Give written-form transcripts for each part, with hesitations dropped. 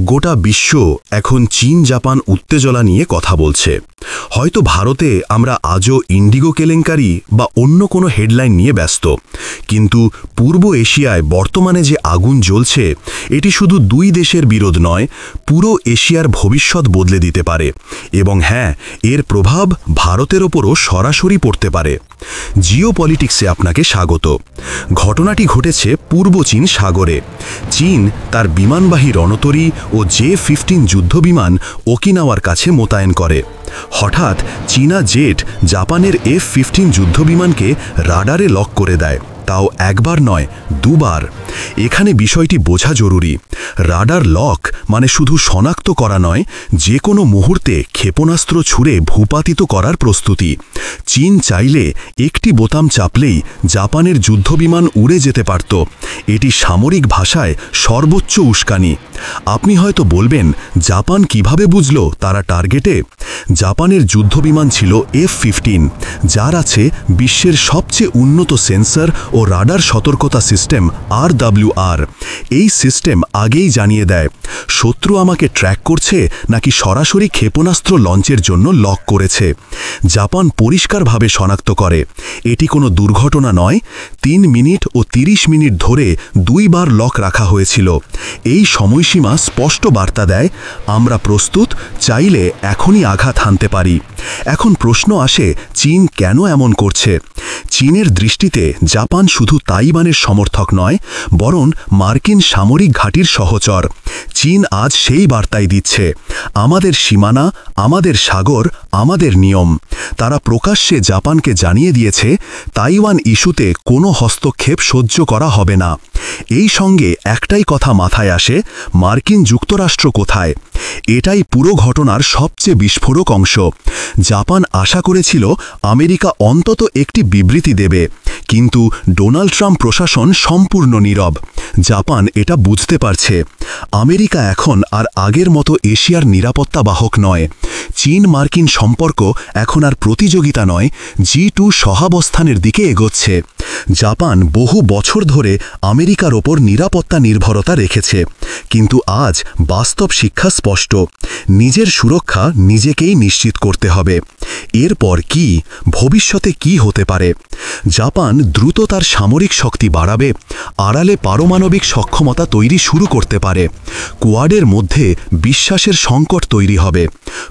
গোটা বিশ্ব এখন চীন জাপান উত্তেজনা নিয়ে কথা বলছে। হয়তো ভারতে আমরা আজও ইন্ডিগো কেলেঙ্কারি বা অন্য কোনো হেডলাইন নিয়ে ব্যস্ত, কিন্তু পূর্ব এশিয়ায় বর্তমানে যে আগুন জ্বলছে এটি শুধু দুই দেশের বিরোধ নয়, পুরো এশিয়ার ভবিষ্যৎ বদলে দিতে পারে এবং হ্যাঁ, এর প্রভাব ভারতের ওপরও সরাসরি পড়তে পারে। জিওপলিটিক্সে আপনাকে স্বাগত। ঘটনাটি ঘটেছে পূর্ব চীন সাগরে। চীন তার বিমানবাহী রণতরী ও J-15 যুদ্ধবিমান ওকিনাওয়ার কাছে মোতায়েন করে। হঠাৎ চীনা জেট জাপানের F-15 যুদ্ধবিমানকে রাডারে লক করে দেয়, তাও একবার নয়, দুবার। এখানে বিষয়টি বোঝা জরুরি। রাডার লক মানে শুধু শনাক্ত করা নয়, যে কোনো মুহূর্তে ক্ষেপণাস্ত্র ছুড়ে ভূপাতিত করার প্রস্তুতি। চীন চাইলে একটি বোতাম চাপলেই জাপানের যুদ্ধবিমান উড়ে যেতে পারত। এটি সামরিক ভাষায় সর্বোচ্চ উস্কানি। আপনি হয়তো বলবেন, জাপান কিভাবে বুঝল তারা টার্গেটে? জাপানের যুদ্ধবিমান ছিল F-15, যার আছে বিশ্বের সবচেয়ে উন্নত সেন্সর ও রাডার সতর্কতা সিস্টেম RWR। এই সিস্টেম আগেই জানিয়ে দেয় শত্রু আমাকে ট্র্যাক করছে নাকি সরাসরি ক্ষেপণাস্ত্র লঞ্চের জন্য লক করেছে। জাপান পরিষ্কারভাবে শনাক্ত করে এটি কোনো দুর্ঘটনা নয়। 3 মিনিট ও 30 মিনিট ধরে দুইবার লক রাখা হয়েছিল। এই সময়সীমা স্পষ্ট বার্তা দেয়, আমরা প্রস্তুত, চাইলে এখনই আঘাত হানতে পারি। এখন প্রশ্ন আসে, চীন কেন এমন করছে? চীনের দৃষ্টিতে জাপান শুধু তাইওয়ানের সমর্থক নয়, বরং মার্কিন সামরিক ঘাঁটির সহচর। চীন আজ সেই বার্তাই দিচ্ছে, আমাদের সীমানা, আমাদের সাগর, আমাদের নিয়ম। তারা প্রকাশ্যে জাপানকে জানিয়ে দিয়েছে, তাইওয়ান ইস্যুতে কোনো হস্তক্ষেপ সহ্য করা হবে না। এই সঙ্গে একটাই কথা মাথায় আসে, মার্কিন যুক্তরাষ্ট্র কোথায়? এটাই পুরো ঘটনার সবচেয়ে বিস্ফোরক অংশ। জাপান আশা করেছিল আমেরিকা অন্তত একটি বিবৃতি দেবে, কিন্তু ডোনাল্ড ট্রাম্প প্রশাসন সম্পূর্ণ নীরব। জাপান এটা বুঝতে পারছে, আমেরিকা এখন আর আগের মতো এশিয়ার নিরাপত্তা বাহক নয়। চীন মার্কিন সম্পর্ক এখন আর প্রতিযোগিতা নয়, G2 সহাবস্থানের দিকে এগোচ্ছে। জাপান বহু বছর ধরে আমেরিকার ওপর নিরাপত্তা নির্ভরতা রেখেছে, কিন্তু আজ বাস্তব শিক্ষা স্পষ্ট, নিজের সুরক্ষা নিজেকেই নিশ্চিত করতে হবে। এরপর কি? ভবিষ্যতে কি হতে পারে? জাপান দ্রুত তার সামরিক শক্তি বাড়াবে, আড়ালে পারমাণবিক সক্ষমতা তৈরি শুরু করতে পারে। কোয়াডের মধ্যে বিশ্বাসের সংকট তৈরি হবে।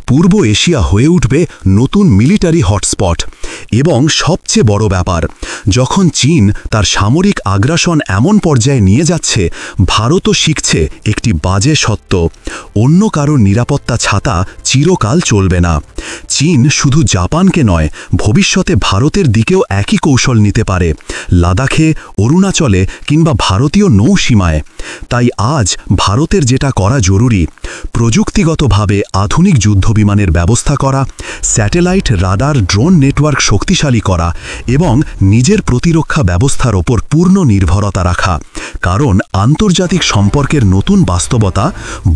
পূর্ব এশিয়া হয়ে উঠবে নতুন মিলিটারি হটস্পট। এবং সবচেয়ে বড় ব্যাপার, যখন চীন তার সামরিক আগ্রাসন এমন পর্যায়ে নিয়ে যাচ্ছে, ভারতও শিখছে একটি বাজে সত্য, অন্য কারোর নিরাপত্তা ছাতা চিরকাল চলবে না। চীন শুধু জাপানকে নয়, ভবিষ্যতে ভারতের দিকেও একই কৌশল নিতে পারে, লাদাখে, অরুণাচলে কিংবা ভারতীয় নৌসীমায়। তাই আজ ভারতের যেটা করা জরুরি, প্রযুক্তিগতভাবে আধুনিক যুদ্ধবিমানের ব্যবস্থা করা, স্যাটেলাইট, রাডার, ড্রোন নেটওয়ার্ক শক্তিশালী করা এবং নিজের প্রতিরক্ষা ব্যবস্থার ওপর পূর্ণ নির্ভরতা রাখা। কারণ আন্তর্জাতিক সম্পর্কের নতুন বাস্তবতা,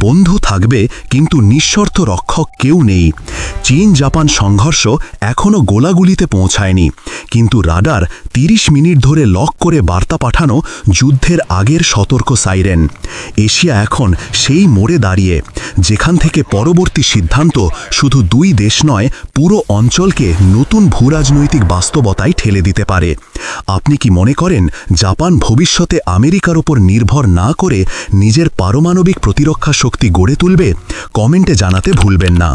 বন্ধু থাকবে কিন্তু নিঃশর্ত রক্ষক কেউ নেই। চীন জাপান সংঘর্ষ এখনও গোলাগুলিতে পৌঁছায়নি, কিন্তু রাডার 30 মিনিট ধরে লক করে বার্তা পাঠানো যুদ্ধের আগের সতর্ক সাইরেন। এশিয়া এখন সেই মোড়ে দাঁড়িয়ে, যেখান থেকে পরবর্তী সিদ্ধান্ত শুধু দুই দেশ নয়, পুরো অঞ্চলকে নতুন ভূরাজনৈতিক বাস্তবতায় ঠেলে দিতে পারে। আপনি কি মনে করেন জাপান ভবিষ্যতে আমেরিকার ওপর নির্ভর না করে নিজের পারমাণবিক প্রতিরক্ষা শক্তি গড়ে তুলবে? কমেন্টে জানাতে ভুলবেন না।